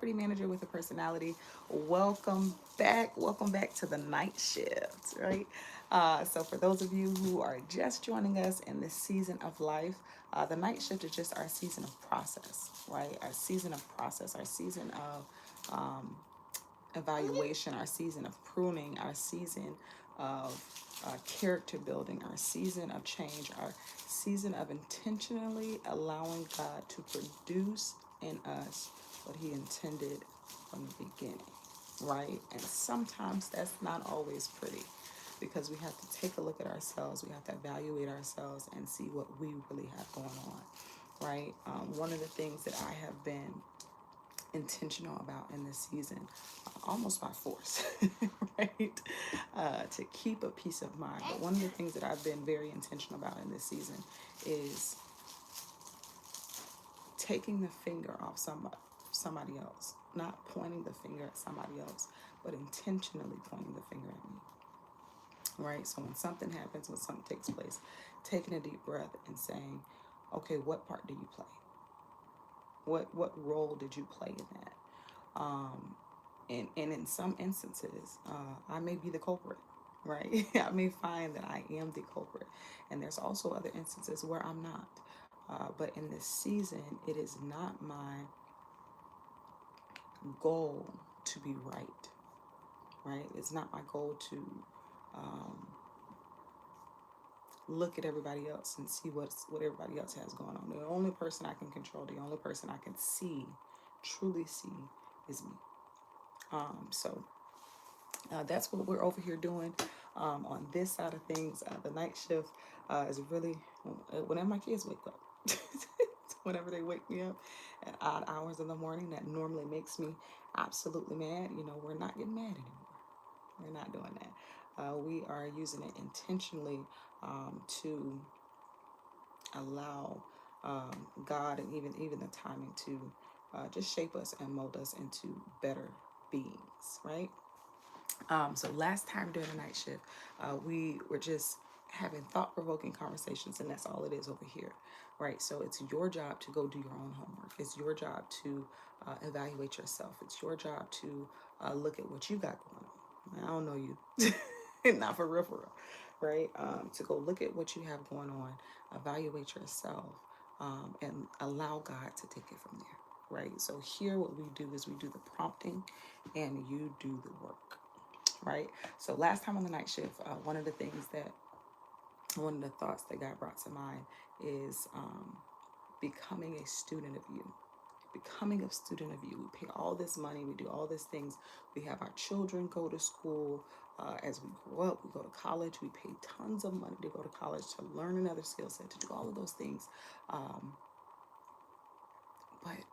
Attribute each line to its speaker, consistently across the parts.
Speaker 1: property manager with a personality. Welcome back. Welcome back to the night shift, right? So, for those of you who are just joining us in this season of life, the night shift is just our season of process, right? Our season of process, our season of evaluation, our season of pruning, our season of character building, our season of change, our season of intentionally allowing God to produce in us what He intended from the beginning, right? And sometimes that's not always pretty because we have to take a look at ourselves, we have to evaluate ourselves and see what we really have going on, right? One of the things that I have been intentional about in this season, almost by force, right? To keep a peace of mind. But one of the things that I've been very intentional about in this season is taking the finger off somebody else, not pointing the finger at somebody else, but intentionally pointing the finger at me. Right? So when something happens, when something takes place, taking a deep breath and saying, okay, what part do you play? What role did you play in that? And in some instances, I may be the culprit, right? I may find that I am the culprit. And there's also other instances where I'm not. But in this season, it is not my goal to be right? It's not my goal to look at everybody else and see what everybody else has going on. The only person I can control, the only person I can see, truly see, is me. So that's what we're over here doing on this side of things. The night shift is really whenever my kids wake up. Whenever they wake me up at odd hours in the morning, that normally makes me absolutely mad. We're not getting mad anymore. We're not doing that. We are using it intentionally to allow God and even the timing to just shape us and mold us into better beings, right? So last time during the night shift, we were just having thought-provoking conversations, and that's all it is over here, right? So it's your job to go do your own homework. It's your job to evaluate yourself. It's your job to look at what you got going on. I don't know you, not for real, right? To go look at what you have going on, evaluate yourself, and allow God to take it from there, right? So here what we do is we do the prompting and you do the work, right? So last time on the night shift, one of the thoughts that God brought to mind is becoming a student of you. Becoming a student of you. We pay all this money, we do all these things. We have our children go to school. As we grow up, we go to college. We pay tons of money to go to college, to learn another skill set, to do all of those things. But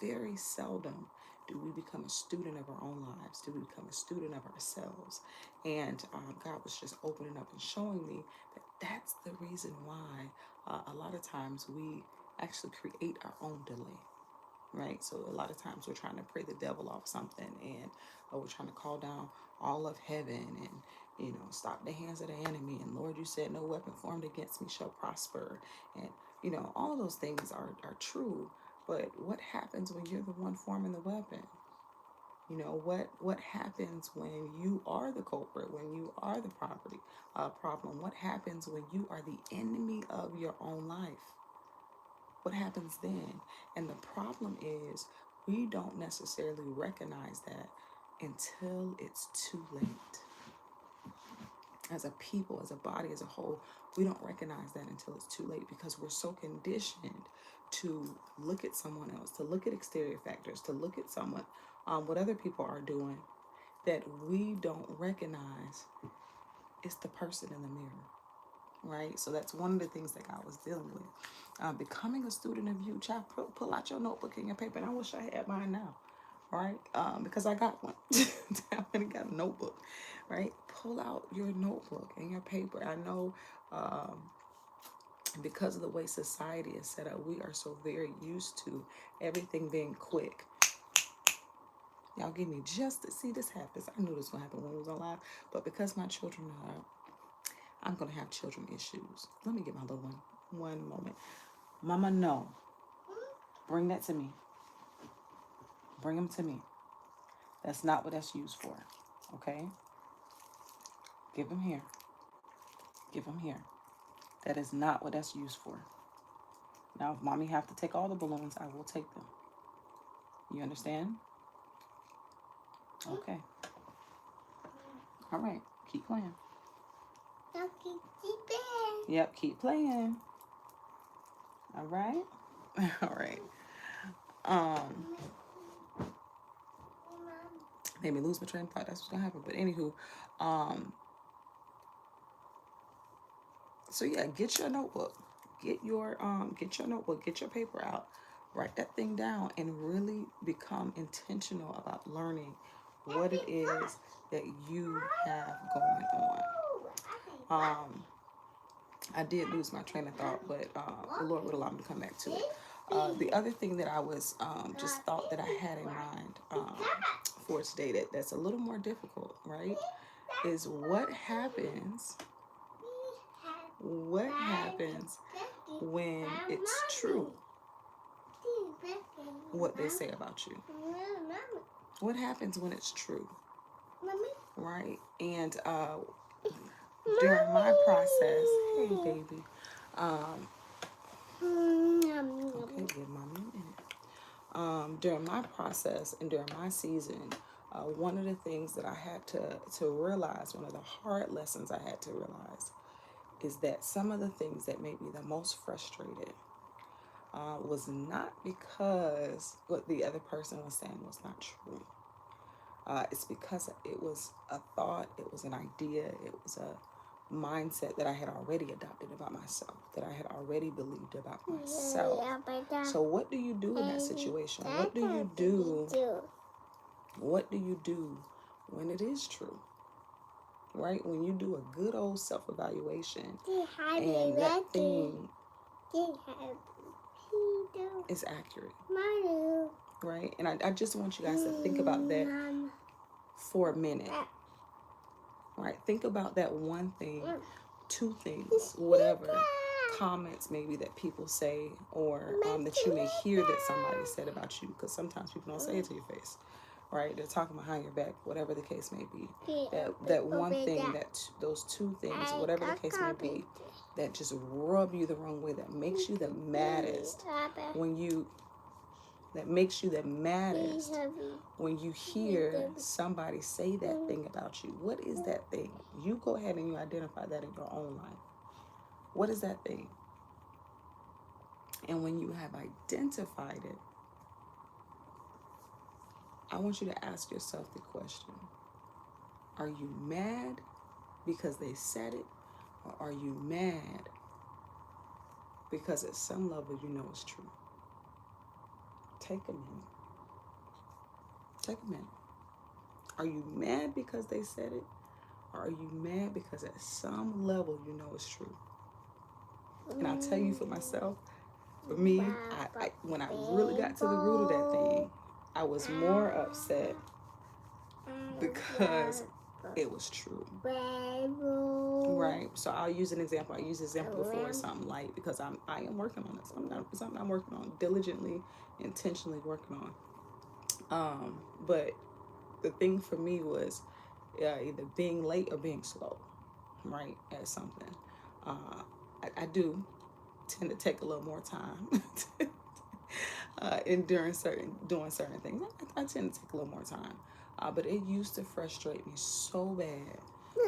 Speaker 1: very seldom do we become a student of our own lives, do we become a student of ourselves. And God was just opening up and showing me that that's the reason why a lot of times we actually create our own delay, right? So a lot of times we're trying to pray the devil off something, and we're trying to call down all of heaven and stop the hands of the enemy, and Lord, you said no weapon formed against me shall prosper, and all of those things are true. But what happens when you're the one forming the weapon? What happens when you are the culprit, when you are the problem? What happens when you are the enemy of your own life? What happens then? And the problem is we don't necessarily recognize that until it's too late. As a people, as a body, as a whole, we don't recognize that until it's too late because we're so conditioned to look at someone else, to look at exterior factors, to look at someone, what other people are doing, that we don't recognize it's the person in the mirror, right? So that's one of the things that God was dealing with. Becoming a student of you, child, pull out your notebook and your paper, and I wish I had mine now, right? Because I got one. I already got a notebook, right? Pull out your notebook and your paper. I know because of the way society is set up, we are so very used to everything being quick. Y'all give me just to see this happens. I knew this was going to happen when we was on live, but because my children are, I'm going to have children issues. Let me get my little one moment. Mama, no. Bring that to me. Bring them to me. That's not what that's used for. Okay? Give them here. Give them here. That is not what that's used for. Now, if mommy have to take all the balloons, I will take them. You understand? Okay. All right. Keep playing.
Speaker 2: Keep playing.
Speaker 1: Yep, keep playing. All right. All right. Made me lose my train of thought. That's what's gonna happen. But anywho, so yeah, get your notebook. Get your notebook, get your paper out, write that thing down, and really become intentional about learning what it is that you have going on. I did lose my train of thought, but the Lord would allow me to come back to it. The other thing that I was just thought that I had in mind for today that's a little more difficult, right, is what happens when it's true what they say about you. What happens when it's true, right? And during my process, hey baby, okay, give mommy a minute. During my process and during my season, one of the things that I had to realize, one of the hard lessons I had to realize, is that some of the things that made me the most frustrated was not because what the other person was saying was not true. It's because it was a thought, it was an idea, it was a mindset that I had already adopted about myself, that I had already believed about myself. So what do you do in that situation? What do you do? What do you do when it is true? Right? When you do a good old self-evaluation and that thing is accurate. Right? And I just want you guys to think about that for a minute. Right? Think about that one thing, two things, whatever comments maybe that people say, or that you may hear that somebody said about you, because sometimes people don't say it to your face. Right? They're talking behind your back, whatever the case may be. That one thing, those two things, whatever the case may be, that just rub you the wrong way, that makes you the maddest when you hear somebody say that thing about you. What is that thing? You go ahead and you identify that in your own life. What is that thing? And when you have identified it, I want you to ask yourself the question: are you mad because they said it, or are you mad because at some level you know it's true? Take a minute. Take a minute. Are you mad because they said it, or are you mad because at some level you know it's true? And I'll tell you for myself, for me, I when I really got to the root of that thing, I was more upset because it was true. Right. So I'll use an example. I used an example before, something light, because I am working on it. Something I'm working on, diligently, intentionally working on. But the thing for me was either being late or being slow, right, at something. I do tend to take a little more time in doing certain things. I tend to take a little more time. But it used to frustrate me so bad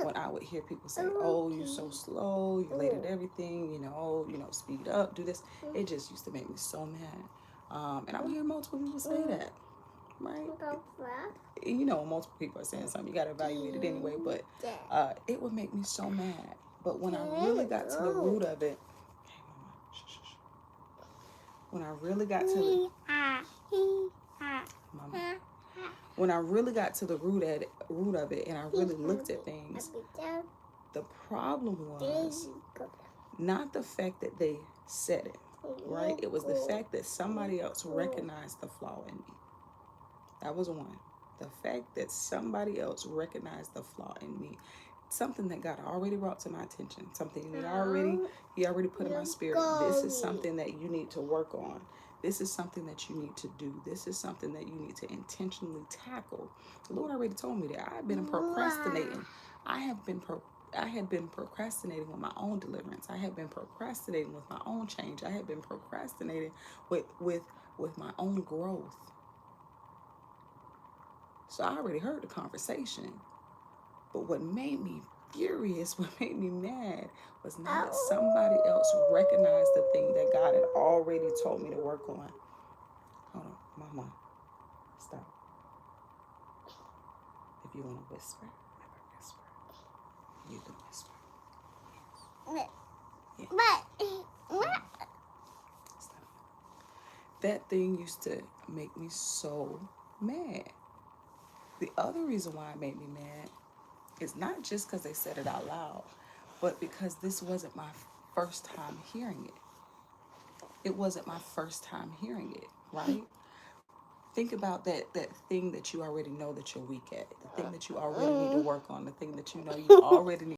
Speaker 1: when I would hear people say, "Oh, you're so slow, you're late at everything, speed up, do this." It just used to make me so mad. And I would hear multiple people say that, right? And multiple people are saying something, you got to evaluate it anyway, but it would make me so mad. But when I really got to the root of it, when I really got to the when I really got to the root of it, and I really looked at things, the problem was not the fact that they said it, right? It was the fact that somebody else recognized the flaw in me. That was one. The fact that somebody else recognized the flaw in me. Something that God already brought to my attention. Something that He already put in my spirit. This is something that you need to work on. This is something that you need to do. This is something that you need to intentionally tackle. The Lord already told me that. I've been procrastinating. I have been I had been procrastinating with my own deliverance. I had been procrastinating with my own change. I had been procrastinating with my own growth. So I already heard the conversation. But what made me furious, what made me mad, was not that somebody else recognized the thing that God had already told me to work on. Hold on, Mama, stop. If you want to whisper, never whisper. You can whisper. Yeah. Stop. That thing used to make me so mad. The other reason why it made me mad is not just because they said it out loud, but because this wasn't my first time hearing it. It wasn't my first time hearing it, right? Think about that thing that you already know that you're weak at, the thing that you already need to work on, the thing that you know you already need